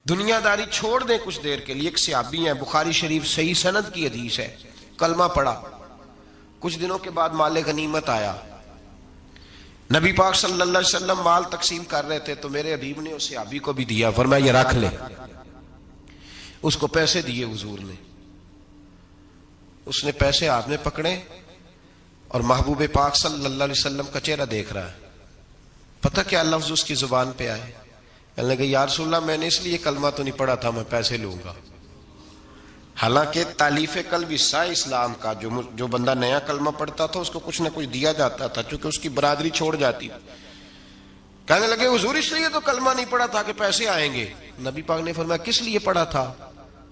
دنیا داری چھوڑ دیں کچھ دیر کے لیے. ایک صحابی ہیں، بخاری شریف صحیح سند کی حدیث ہے، کلمہ پڑھا، کچھ دنوں کے بعد مال غنیمت آیا. نبی پاک صلی اللہ علیہ وسلم مال تقسیم کر رہے تھے تو میرے حبیب نے اس صحابی کو بھی دیا، فرمایا یہ رکھ لے. اس کو پیسے دیے حضور نے. اس نے پیسے ہاتھ میں پکڑے اور محبوب پاک صلی اللہ علیہ وسلم کا چہرہ دیکھ رہا ہے. پتہ کیا لفظ اس کی زبان پہ آئے؟ کہنے لگے یا رسول اللہ میں نے اس لیے کلمہ تو نہیں پڑھا تھا میں پیسے لوں گا. حالانکہ تالیف قلب حصہ اسلام کا، جو بندہ نیا کلمہ پڑھتا تھا اس کو کچھ نہ کچھ دیا جاتا تھا چونکہ اس کی برادری چھوڑ جاتی. کہنے لگے حضور اس لیے تو کلمہ نہیں پڑھا تھا کہ پیسے آئیں گے. نبی پاک نے فرمایا کس لیے پڑھا تھا؟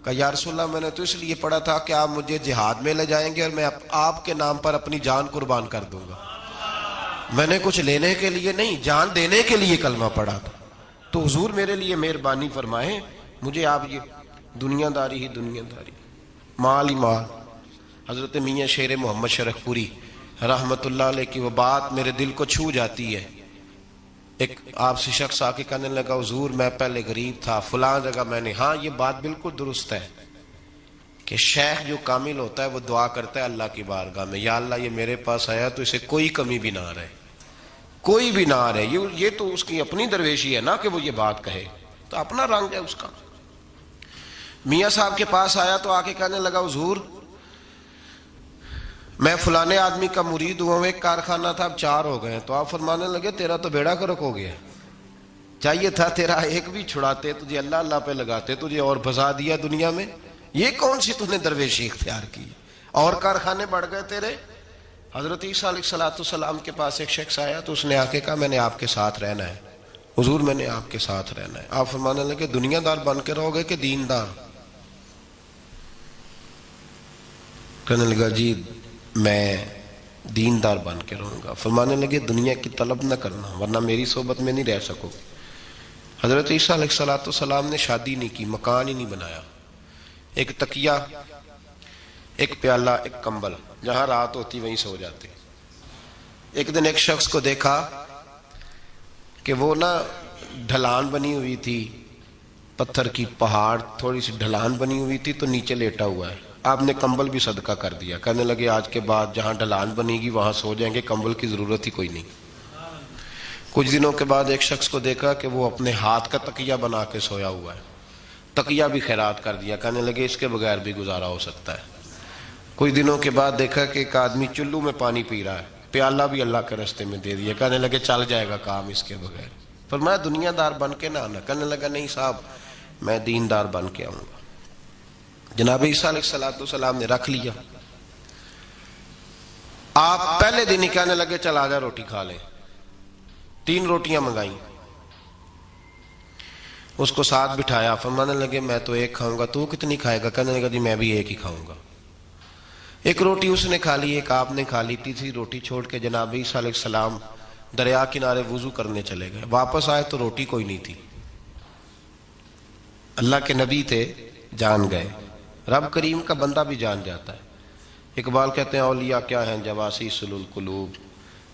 کہا یا رسول اللہ میں نے تو اس لیے پڑھا تھا کہ آپ مجھے جہاد میں لے جائیں گے اور میں آپ کے نام پر اپنی جان قربان کر دوں گا. میں نے کچھ لینے کے لیے نہیں، جان دینے کے لیے کلمہ پڑھا تھا. تو حضور میرے لیے مہربانی فرمائیں، مجھے آپ یہ دنیا داری ہی دنیا داری، مال ہی مال. حضرت میاں شیر محمد شرف پوری رحمت اللہ علیہ کی وہ بات میرے دل کو چھو جاتی ہے. ایک آپ سے شخص آ کے کہنے لگا حضور میں پہلے غریب تھا فلاں جگہ میں نے. ہاں یہ بات بالکل درست ہے کہ شیخ جو کامل ہوتا ہے وہ دعا کرتا ہے اللہ کی بارگاہ میں، یا اللہ یہ میرے پاس آیا تو اسے کوئی کمی بھی نہ رہے، کوئی بھی نہ رہے. یہ تو اس کی اپنی درویشی ہے نا کہ وہ یہ بات کہے، تو اپنا رنگ ہے اس کا. میاں صاحب کے پاس آیا تو آ کے کہنے لگا حضور میں فلانے آدمی کا مرید ہوا ہوں، ایک کارخانہ تھا اب 4 ہو گئے. تو آپ فرمانے لگے تیرا تو بیڑا گرک ہو گیا، چاہیے تھا تیرا ایک بھی چھڑاتے، تجھے اللہ اللہ پہ لگاتے، تجھے اور پھنسا دیا دنیا میں. یہ کون سی تُو نے درویشی اختیار کی، اور کارخانے بڑھ گئے تیرے. حضرت عیسیٰ علیہ السلام کے پاس ایک شخص آیا تو اس نے آ کے کہا میں نے آپ کے ساتھ رہنا ہے حضور، میں نے آپ کے ساتھ رہنا ہے. آپ فرمانے لگے دنیا دار بن کے رہو گے کہ دین دار؟ کہنے لگا جی میں دین دار بن کے رہوں گا. فرمانے لگے دنیا کی طلب نہ کرنا ورنہ میری صحبت میں نہیں رہ سکو. حضرت عیسیٰ علیہ السلام نے شادی نہیں کی، مکان ہی نہیں بنایا، ایک تکیہ، ایک پیالہ، ایک کمبل، جہاں رات ہوتی وہیں سو جاتے. ایک دن ایک شخص کو دیکھا کہ وہ نا ڈھلان بنی ہوئی تھی، پتھر کی پہاڑ تھوڑی سی ڈھلان بنی ہوئی تھی تو نیچے لیٹا ہوا ہے. آپ نے کمبل بھی صدقہ کر دیا. کہنے لگے آج کے بعد جہاں ڈھلان بنے گی وہاں سو جائیں گے، کمبل کی ضرورت ہی کوئی نہیں. کچھ دنوں کے بعد ایک شخص کو دیکھا کہ وہ اپنے ہاتھ کا تکیہ بنا کے سویا ہوا ہے، تکیہ بھی خیرات کر دیا. کہنے لگے اس کے بغیر بھی گزارا ہو سکتا ہے. کچھ دنوں کے بعد دیکھا کہ ایک آدمی چلو میں پانی پی رہا ہے، پیالہ بھی اللہ کے راستے میں دے دیا. کہنے لگے چل جائے گا کام اس کے بغیر. فرمایا دنیا دار بن کے نہ آنا. کہنے لگا نہیں صاحب میں دین دار بن کے آؤں گا. جناب عیسیٰ علیہ السلام نے رکھ لیا. آپ پہلے دن ہی کہنے لگے چل آجا روٹی کھا لے. 3 روٹیاں منگائیں، اس کو ساتھ بٹھایا. فرمانے لگے میں تو ایک کھاؤں گا، تو کتنی کھائے گا؟ کہنے لگا جی میں بھی ایک ہی کھاؤں گا. ایک روٹی اس نے کھا لی، ایک آپ نے کھا لی. تیسری روٹی چھوڑ کے جناب عیسیٰ علیہ السلام دریا کنارے وضو کرنے چلے گئے. واپس آئے تو روٹی کوئی نہیں تھی. اللہ کے نبی تھے، جان گئے. رب کریم کا بندہ بھی جان جاتا ہے. اقبال کہتے ہیں اولیاء کیا ہیں جواسیس القلوب،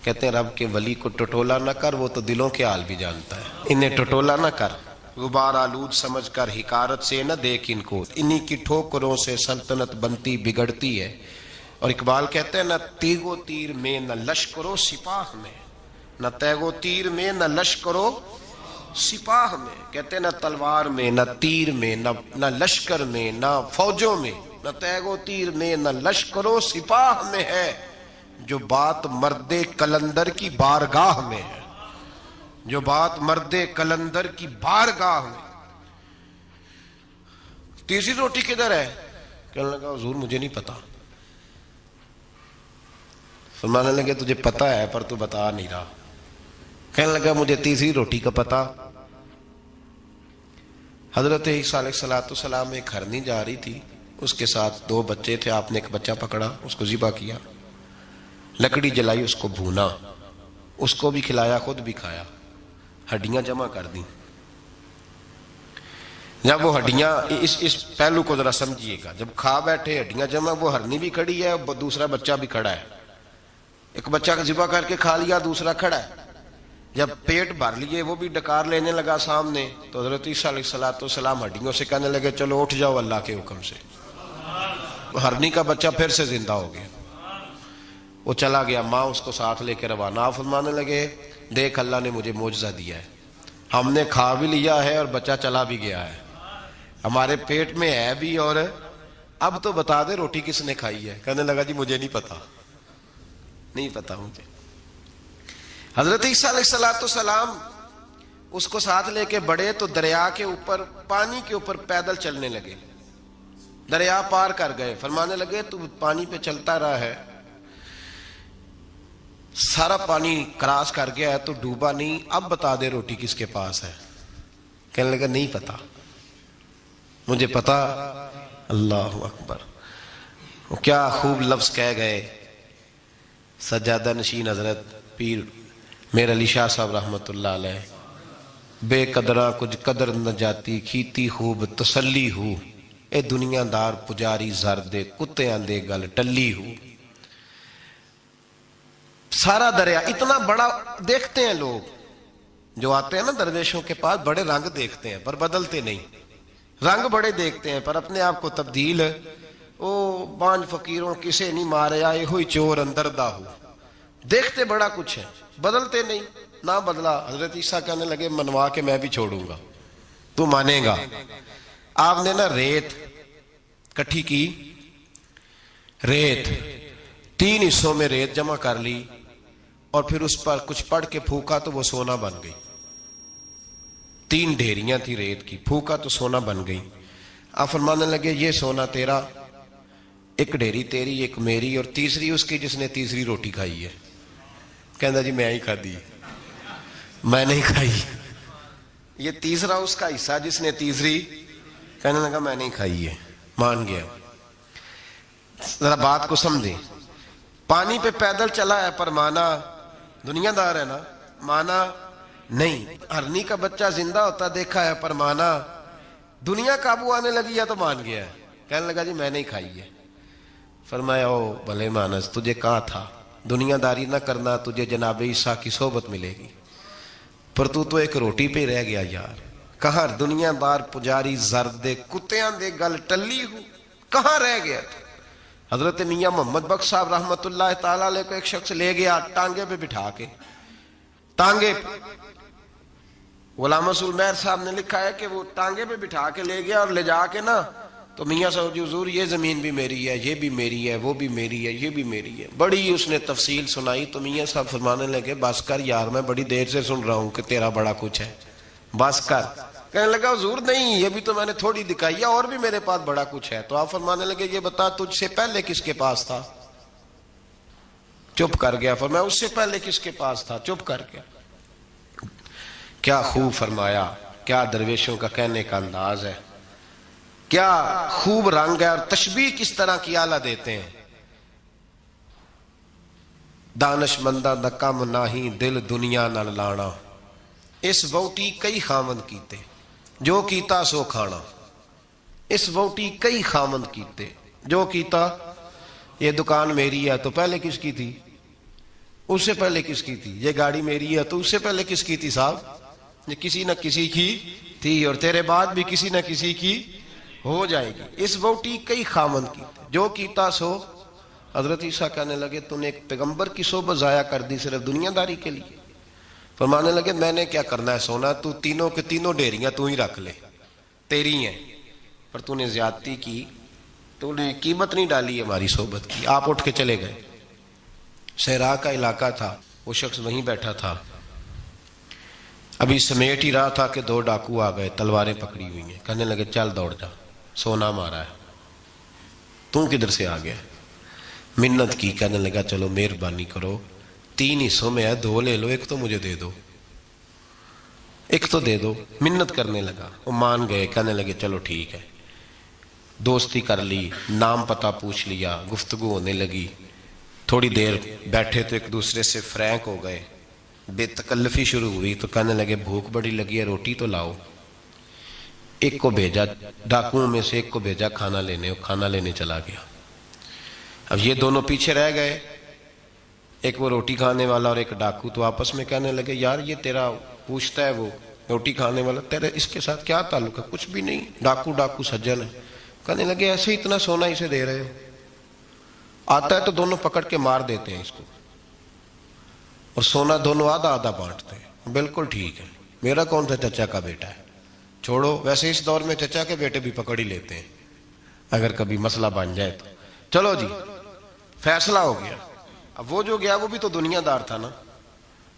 کہتے ہیں رب کے ولی کو ٹٹولا نہ کر، وہ تو دلوں کے حال بھی جانتا ہے. انہیں ٹٹولا نہ کر، غبار آلود سمجھ کر حکارت سے نہ دیکھ ان کو، انہی کی ٹھوکروں سے سلطنت بنتی بگڑتی ہے. اور اقبال کہتے ہیں نہ تیغ و تیر میں نہ لشکرو سپاہ میں، نہ تیغ و تیر میں نہ لشکرو سپاہ میں. کہتے ہیں نہ تلوار میں نہ تیر میں نہ لشکر میں نہ فوجوں میں، نہ تیغ و تیر میں نہ لشکر و سپاہ میں ہے جو بات مرد کلندر کی بارگاہ میں ہے، جو بات مرد کلندر کی بارگاہ میں. تیسری روٹی کدھر ہے؟ کہنے لگا حضور مجھے نہیں پتا. فرمانے لگے تجھے پتا ہے پر تو بتا نہیں رہا. کہنے لگا مجھے تیسری روٹی کا پتا. حضرت عیسیٰ علیہ السلام ایک ہرنی جا رہی تھی، اس کے ساتھ 2 بچے تھے. آپ نے ایک بچہ پکڑا، اس کو ذبح کیا، لکڑی جلائی، اس کو بھونا، اس کو بھی کھلایا، خود بھی کھایا، ہڈیاں جمع کر دیں. جب وہ ہڈیاں اس پہلو کو ذرا سمجھیے گا، جب کھا بیٹھے ہڈیاں جمع، وہ ہرنی بھی کھڑی ہے، دوسرا بچہ بھی کھڑا ہے. ایک بچہ کا ذبح کر کے کھا لیا، دوسرا کھڑا ہے. جب پیٹ بھر لیے وہ بھی ڈکار لینے لگا سامنے، تو حضرت عیسیٰ علیہ السلام ہڈیوں سے کہنے لگے چلو اٹھ جاؤ اللہ کے حکم سے۔ ہرنی کا بچہ پھر سے زندہ ہو گیا، وہ چلا گیا، ماں اس کو ساتھ لے کے روانہ فرمانے لگے دیکھ اللہ نے مجھے معجزہ دیا ہے، ہم نے کھا بھی لیا ہے اور بچہ چلا بھی گیا ہے، ہمارے پیٹ میں ہے بھی، اور اب تو بتا دے روٹی کس نے کھائی ہے۔ کہنے لگا جی مجھے نہیں پتا، نہیں پتا مجھے۔ حضرت عیسیٰ علیہ السلام اس کو ساتھ لے کے بڑھے تو دریا کے اوپر، پانی کے اوپر پیدل چلنے لگے، دریا پار کر گئے۔ فرمانے لگے تو پانی پہ چلتا رہا ہے، سارا پانی کراس کر گیا ہے تو ڈوبا نہیں، اب بتا دے روٹی کس کے پاس ہے۔ کہنے لگا نہیں پتا، مجھے پتا۔ اللہ اکبر، وہ کیا خوب لفظ کہہ گئے سجادہ نشین حضرت پیر میر علی شاہ صاحب رحمت اللہ علیہ، بے قدراں کچھ قدر نہ جاتی، کھیتی خوب تسلی ہو، اے دنیا دار پجاری زردے کتیاں دے گل ٹلی ہو۔ سارا دریا اتنا بڑا دیکھتے ہیں لوگ جو آتے ہیں نا درویشوں کے پاس، بڑے رنگ دیکھتے ہیں پر بدلتے نہیں، رنگ بڑے دیکھتے ہیں پر اپنے آپ کو تبدیل، او بانج فقیروں کسے نہیں مارے آئے ہوئی چور اندر دا ہو، دیکھتے بڑا کچھ ہے بدلتے نہیں۔ نہ بدلا، حضرت عیسیٰ کہنے لگے منوا کے میں بھی چھوڑوں گا، تو مانے گا۔ آپ نے نا ریت کٹھی کی، ریت 3 حصوں میں ریت جمع کر لی اور پھر اس پر کچھ پڑھ کے پھونکا تو وہ سونا بن گئی۔ 3 ڈھیریاں تھی ریت کی، پھونکا تو سونا بن گئی۔ آپ فرمانے لگے یہ سونا تیرا، ایک ڈھیری تیری، ایک میری، اور تیسری اس کی جس نے تیسری روٹی کھائی ہے۔ کہنا جی میں ہی کھا دی، میں نہیں کھائی۔ یہ تیسرا اس کا حصہ جس نے تیسری، کہنے لگا میں نہیں کھائی ہے، مان گیا۔ ذرا بات کو سمجھیں، پانی پہ پیدل چلا ہے پر مانا، دنیا دار ہے نا، مانا نہیں۔ ہرنی کا بچہ زندہ ہوتا دیکھا ہے پر مانا، دنیا قابو آنے لگی ہے تو مان گیا ہے۔ کہنے لگا جی میں نہیں کھائی ہے۔ فرمایا او بھلے مانس، تجھے کہاں تھا دنیا داری نہ کرنا، تجھے جناب عیسیٰ کی صحبت ملے گی، پر تو ایک روٹی پہ رہ گیا یار۔ کہاں دنیا دار پجاری زردے کتیاں دے گل ٹلی ہو، کہاں رہ گیا تھا۔ حضرت میاں محمد بخش صاحب رحمت اللہ تعالیٰ علیہ کو ایک شخص لے گیا ٹانگے پہ بٹھا کے، ٹانگے پہ۔ غلام رسول مہر صاحب نے لکھا ہے کہ وہ ٹانگے پہ بٹھا کے لے گیا اور لے جا کے نا تو میاں صاحب جی حضور یہ زمین بھی میری ہے، یہ بھی میری ہے، وہ بھی میری ہے، یہ بھی میری ہے، بڑی اس نے تفصیل سنائی۔ تو میاں صاحب فرمانے لگے بس کر یار، میں بڑی دیر سے سن رہا ہوں کہ تیرا بڑا کچھ ہے، بس کر۔ کہنے لگا حضور نہیں، یہ بھی تو میں نے تھوڑی دکھائی ہے، اور بھی میرے پاس بڑا کچھ ہے۔ تو آپ فرمانے لگے یہ بتا تجھ سے پہلے کس کے پاس تھا؟ چپ کر گیا۔ فرمایا اس سے پہلے کس کے پاس تھا؟ چپ کر گیا۔ کیا خوب فرمایا، کیا درویشوں کا کہنے کا انداز ہے، کیا خوب رنگ ہے، اور تشبیہ کس طرح کی اعلیٰ دیتے ہیں۔ دانش مندہ دا کم ناہی دل دنیا نال لانا، اس ووٹی کئی خامند کیتے جو کیتا سو کھانا، اس ووٹی کئی خامند کیتے جو کیتا۔ یہ دکان میری ہے تو پہلے کس کی تھی؟ اس سے پہلے کس کی تھی؟ یہ گاڑی میری ہے تو اس سے پہلے کس کی تھی صاحب؟ یہ کسی نہ کسی کی تھی، اور تیرے بعد بھی کسی نہ کسی کی ہو جائے گی۔ اس ووٹی کئی خامند کیتے جو کیتا سو۔ حضرت عیسیٰ کہنے لگے تو نے ایک پیغمبر کی صحبت ضائع کر دی صرف دنیا داری کے لیے۔ فرمانے لگے میں نے کیا کرنا ہے سونا، تو تینوں کے تینوں ڈیریاں تو ہی رکھ لے، تیری ہیں، پر تو نے زیادتی کی، تو نے قیمت نہیں ڈالی ہماری صحبت کی۔ آپ اٹھ کے چلے گئے۔ صحرا کا علاقہ تھا، وہ شخص وہیں بیٹھا تھا، ابھی سمیٹ ہی رہا تھا کہ 2 ڈاکو آ گئے، تلواریں پکڑی ہوئی ہیں۔ کہنے لگے چل دوڑ جا، سونا مارا ہے، تو کدھر سے آ گیا؟ منت کی، کہنے لگا چلو مہربانی کرو، 3 حصوں میں ہے، 2 لے لو، ایک تو مجھے دے دو، ایک تو دے دو۔ منت کرنے لگا، وہ مان گئے، کہنے لگے چلو ٹھیک ہے۔ دوستی کر لی، نام پتہ پوچھ لیا، گفتگو ہونے لگی، تھوڑی دیر بیٹھے تو ایک دوسرے سے فرینک ہو گئے، بے تکلفی شروع ہوئی۔ تو کہنے لگے بھوک بڑی لگی ہے، روٹی تو لاؤ۔ ایک کو بھیجا، ڈاکوؤں میں سے ایک کو بھیجا کھانا لینے، وہ کھانا لینے چلا گیا۔ اب یہ دونوں پیچھے رہ گئے، ایک وہ روٹی کھانے والا اور ایک ڈاکو تو آپس میں کہنے لگے یار یہ تیرا پوچھتا ہے وہ روٹی کھانے والا تیرے اس کے ساتھ کیا تعلق ہے؟ کچھ بھی نہیں، ڈاکو سجن ہے۔ کہنے لگے ایسے اتنا سونا اسے دے رہے ہو، آتا ہے تو دونوں پکڑ کے مار دیتے ہیں اس کو، اور سونا دونوں آدھا آدھا بانٹتے ہیں۔ بالکل ٹھیک ہے، میرا کون سا چچا کا بیٹا ہے، چھوڑو، ویسے اس دور میں چچا کے بیٹے بھی پکڑ ہی لیتے ہیں اگر کبھی مسئلہ بن جائے تو۔ چلو جی فیصلہ ہو گیا۔ اب وہ جو گیا وہ بھی تو دنیا دار تھا نا،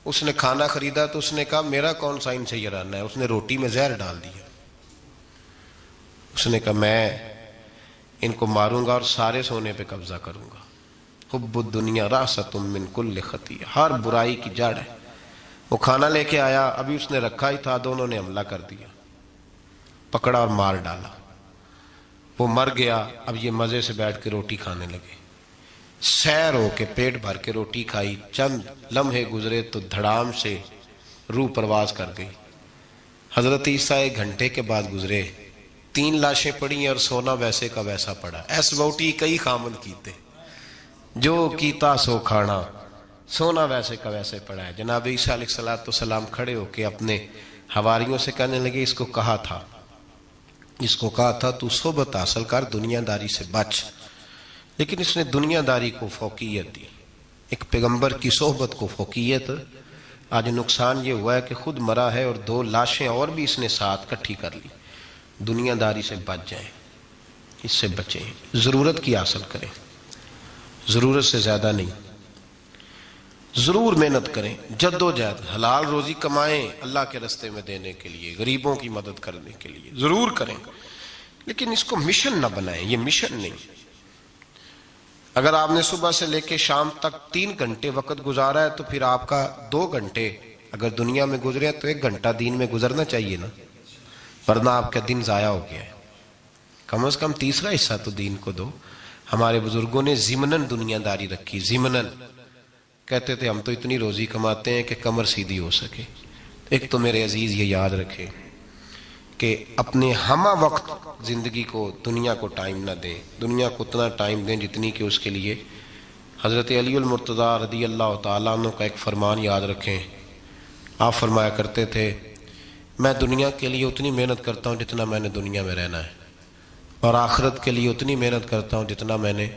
اس نے کھانا خریدا تو اس نے کہا میرا کون سا ان سے یہ رہنا ہے، اس نے روٹی میں زہر ڈال دیا۔ اس نے کہا میں ان کو ماروں گا اور سارے سونے پہ قبضہ کروں گا۔ حب الدنیا راست من کل خطیہ، ہر برائی کی جڑ ہے۔ وہ کھانا لے کے آیا، ابھی اس نے رکھا ہی تھا، دونوں نے حملہ کر دیا، پکڑا اور مار ڈالا۔ وہ مر گیا۔ اب یہ مزے سے بیٹھ کے روٹی کھانے لگے، سیر ہو کے پیٹ بھر کے روٹی کھائی۔ چند لمحے گزرے تو دھڑام سے روح پرواز کر گئی۔ حضرت عیسیٰ 1 گھنٹے کے بعد گزرے، 3 لاشیں پڑی اور سونا ویسے کا ویسا پڑا۔ ایس ووٹی کئی خامن کیتے، جو کیتا سو کھانا، سونا ویسے کا ویسے پڑا ہے۔ جناب عیسیٰ علیہ السلام کھڑے ہو کے اپنے حواریوں سے کہنے لگے اس کو کہا تھا تو صحبت حاصل کر، دنیا داری سے بچ، لیکن اس نے دنیا داری کو فوقیت دی، ایک پیغمبر کی صحبت کو فوقیت۔ آج نقصان یہ ہوا ہے کہ خود مرا ہے اور 2 لاشیں اور بھی اس نے ساتھ کٹھی کر لی۔ دنیا داری سے بچ جائیں، اس سے بچیں، ضرورت کی حاصل کریں، ضرورت سے زیادہ نہیں۔ ضرور محنت کریں، جد و جہد، حلال روزی کمائیں اللہ کے رستے میں دینے کے لیے، غریبوں کی مدد کرنے کے لیے ضرور کریں، لیکن اس کو مشن نہ بنائیں، یہ مشن نہیں۔ اگر آپ نے صبح سے لے کے شام تک 3 گھنٹے وقت گزارا ہے تو پھر آپ کا 2 گھنٹے اگر دنیا میں گزرے ہیں تو 1 گھنٹہ دین میں گزرنا چاہیے نا، ورنہ آپ کا دن ضائع ہو گیا ہے۔ کم از کم تیسرا حصہ تو دین کو دو۔ ہمارے بزرگوں نے ضمناً دنیا داری رکھی، ضمناً کہتے تھے ہم تو اتنی روزی کماتے ہیں کہ کمر سیدھی ہو سکے۔ ایک تو میرے عزیز یہ یاد رکھیں کہ اپنے ہمہ وقت زندگی کو، دنیا کو ٹائم نہ دیں، دنیا کو اتنا ٹائم دیں جتنی کہ اس کے لیے حضرت علی المرتضیٰ رضی اللہ تعالیٰ عنہ کا ایک فرمان یاد رکھیں۔ آپ فرمایا کرتے تھے میں دنیا کے لیے اتنی محنت کرتا ہوں جتنا میں نے دنیا میں رہنا ہے، اور آخرت کے لیے اتنی محنت کرتا ہوں جتنا میں نے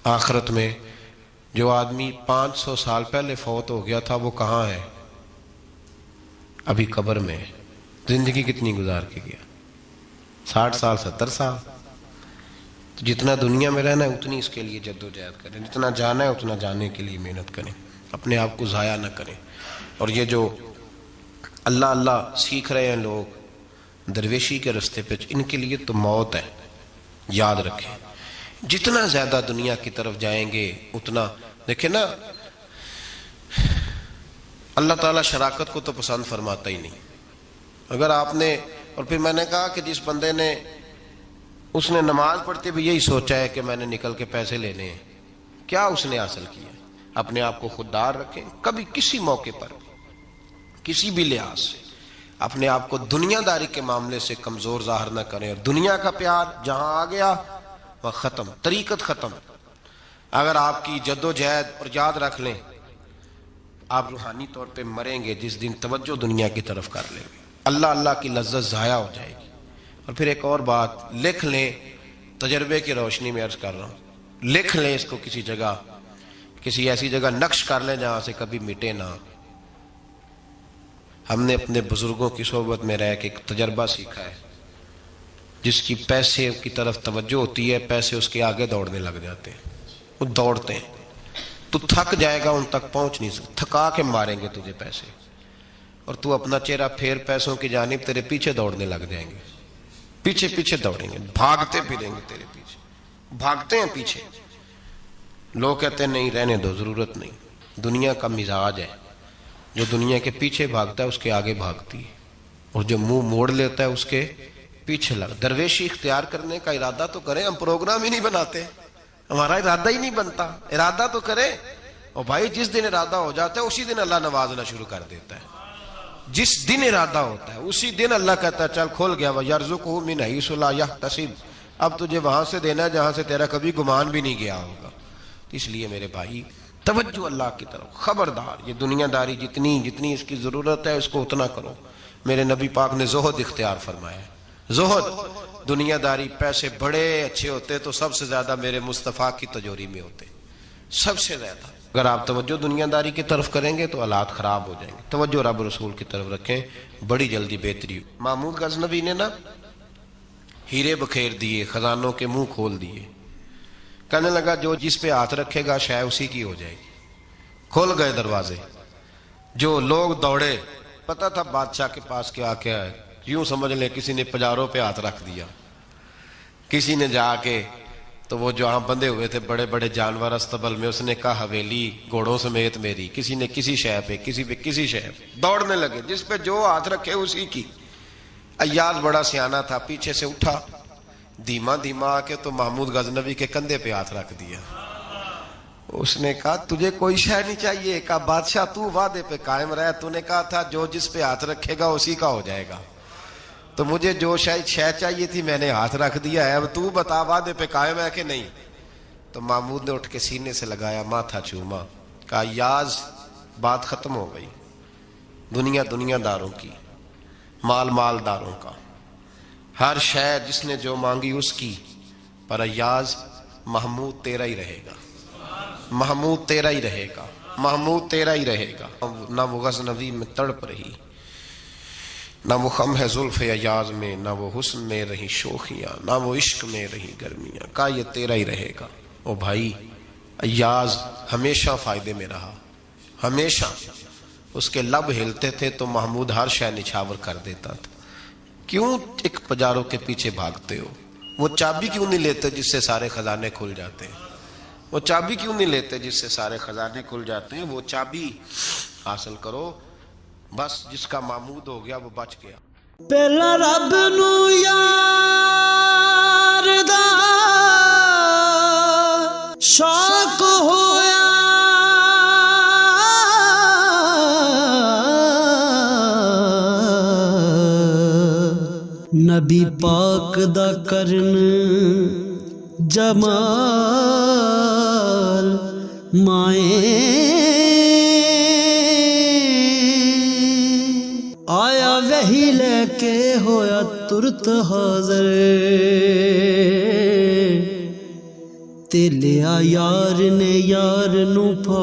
آخرت میں۔ جو آدمی 500 سال پہلے فوت ہو گیا تھا وہ کہاں ہے؟ ابھی قبر میں ہے۔ زندگی کتنی گزار کے گیا؟ 60 سال 70 سال۔ تو جتنا دنیا میں رہنا ہے اتنی اس کے لیے جد و جہد کریں، جتنا جانا ہے اتنا جانے کے لیے محنت کریں، اپنے آپ کو ضائع نہ کریں۔ اور یہ جو اللہ اللہ سیکھ رہے ہیں لوگ درویشی کے رستے پہ، ان کے لیے تو موت ہے، یاد رکھیں۔ جتنا زیادہ دنیا کی طرف جائیں گے اتنا، دیکھیں نا اللہ تعالیٰ شراکت کو تو پسند فرماتا ہی نہیں۔ اگر آپ نے، اور پھر میں نے کہا کہ جس بندے نے، اس نے نماز پڑھتے بھی یہی سوچا ہے کہ میں نے نکل کے پیسے لینے ہیں، کیا اس نے حاصل کیا؟ اپنے آپ کو خوددار رکھیں، کبھی کسی موقع پر کسی بھی لحاظ سے اپنے آپ کو دنیا داری کے معاملے سے کمزور ظاہر نہ کریں، اور دنیا کا پیار جہاں آ گیا وہ ختم، طریقت ختم۔ اگر آپ کی جد و جہد، اور یاد رکھ لیں آپ روحانی طور پہ مریں گے جس دن توجہ دنیا کی طرف کر لیں گے، اللہ اللہ کی لذت ضائع ہو جائے گی۔ اور پھر ایک اور بات لکھ لیں، تجربے کی روشنی میں عرض کر رہا ہوں، لکھ لیں اس کو کسی جگہ، کسی ایسی جگہ نقش کر لیں جہاں سے کبھی مٹے نہ۔ ہم نے اپنے بزرگوں کی صحبت میں رہ کے ایک تجربہ سیکھا ہے، جس کی پیسے کی طرف توجہ ہوتی ہے پیسے اس کے آگے دوڑنے لگ جاتے ہیں، وہ دوڑتے ہیں، تو تھک جائے گا، ان تک پہنچ نہیں سکتا، تھکا کے ماریں گے تجھے پیسے، اور تو اپنا چہرہ پھیر پیسوں کی جانب تیرے پیچھے دوڑنے لگ جائیں گے، پیچھے پیچھے دوڑیں گے، بھاگتے پھریں گے تیرے پیچھے، بھاگتے ہیں پیچھے۔ لوگ کہتے ہیں نہیں رہنے دو، ضرورت نہیں۔ دنیا کا مزاج ہے، جو دنیا کے پیچھے بھاگتا ہے اس کے آگے بھاگتی ہے، اور جو منہ موڑ لیتا ہے اس کے پیچھے لگ۔ درویشی اختیار کرنے کا ارادہ تو کریں، ہم پروگرام ہی نہیں بناتے، ہمارا ارادہ ہی نہیں بنتا، ارادہ تو کریں۔ اور بھائی جس دن ارادہ ہو جاتا ہے اسی دن اللہ نوازنا شروع کر دیتا ہے، جس دن ارادہ ہوتا ہے اسی دن اللہ کہتا ہے چل کھول گیا، وَيَرْزُقُهُ مِنْ حَيْثُ لَا يَحْتَسِبُ، اب تجھے وہاں سے دینا ہے جہاں سے تیرا کبھی گمان بھی نہیں گیا ہوگا۔ اس لیے میرے بھائی توجہ اللہ کی طرف. خبردار یہ دنیا داری جتنی اس کی ضرورت ہے اس کو اتنا کرو. میرے نبی پاک نے زہد اختیار فرمایا ہے. زہد دنیا داری. پیسے بڑے اچھے ہوتے تو سب سے زیادہ میرے مصطفیٰ کی تجوری میں ہوتے, سب سے زیادہ. اگر آپ توجہ دنیا داری کی طرف کریں گے تو حالات خراب ہو جائیں گے. توجہ رب رسول کی طرف رکھیں, بڑی جلدی بہتری. محمود غزنوی نے نا ہیرے بکھیر دیے, خزانوں کے منہ کھول دیے. کہنے لگا جو جس پہ ہاتھ رکھے گا شاید اسی کی ہو جائے گی. کھول گئے دروازے. جو لوگ دوڑے, پتہ تھا بادشاہ کے پاس کیا ہے. یوں سمجھ لیں کسی نے پجاروں پہ ہاتھ رکھ دیا. کسی نے جا کے تو وہ جو بندے ہوئے تھے بڑے بڑے جانور استبل میں, اس نے کہا حویلی گھوڑوں سمیت میری. کسی نے کسی شے پہ, کسی پہ کسی شے پہ. دوڑنے لگے, جس پہ جو ہاتھ رکھے اسی کی. ایاز بڑا سیانہ تھا, پیچھے سے اٹھا دھیما دھیما آ کے تو محمود غزنوی کے کندھے پہ ہاتھ رکھ دیا. اس نے کہا تجھے کوئی شے نہیں چاہیے؟ کہا بادشاہ تو وعدے پہ قائم رہ, تو نے کہا تھا جو جس پہ ہاتھ رکھے گا اسی کا ہو جائے گا. تو مجھے جو شے چاہیے تھی میں نے ہاتھ رکھ دیا ہے, اب تو بتا وعدے پہ قائم ہے کہ نہیں. تو محمود نے اٹھ کے سینے سے لگایا, ماتھا چوما, کہا یاز بات ختم ہو گئی. دنیا داروں کی, مالداروں کا, ہر شے جس نے جو مانگی اس کی. پر ایاز محمود تیرا ہی رہے گا, محمود تیرا ہی رہے گا, محمود تیرا ہی رہے گا. نہ وہ غزنوی میں تڑپ رہی, نہ وہ خم ہے زلف ایاز میں, نہ وہ حسن میں رہی شوخیاں, نہ وہ عشق میں رہی گرمیاں. کہا یہ تیرا ہی رہے گا. او بھائی ایاز ہمیشہ فائدے میں رہا, ہمیشہ. اس کے لب ہلتے تھے تو محمود ہر شے نچھاور کر دیتا تھا. کیوں ایک پجاروں کے پیچھے بھاگتے ہو؟ وہ چابی کیوں نہیں لیتے جس سے سارے خزانے کھل جاتے ہیں؟ وہ چابی کیوں نہیں لیتے جس سے سارے خزانے کھل جاتے ہیں؟ وہ چابی حاصل کرو. بس جس کا محمود ہو گیا وہ بچ گیا. پہلا رب نو یار دا شوق ہویا, نبی پاک دا کرن جمال مائیں آیا وہی لے کے ہویا ترت حاضر. تے لیا یار نے یار نو پا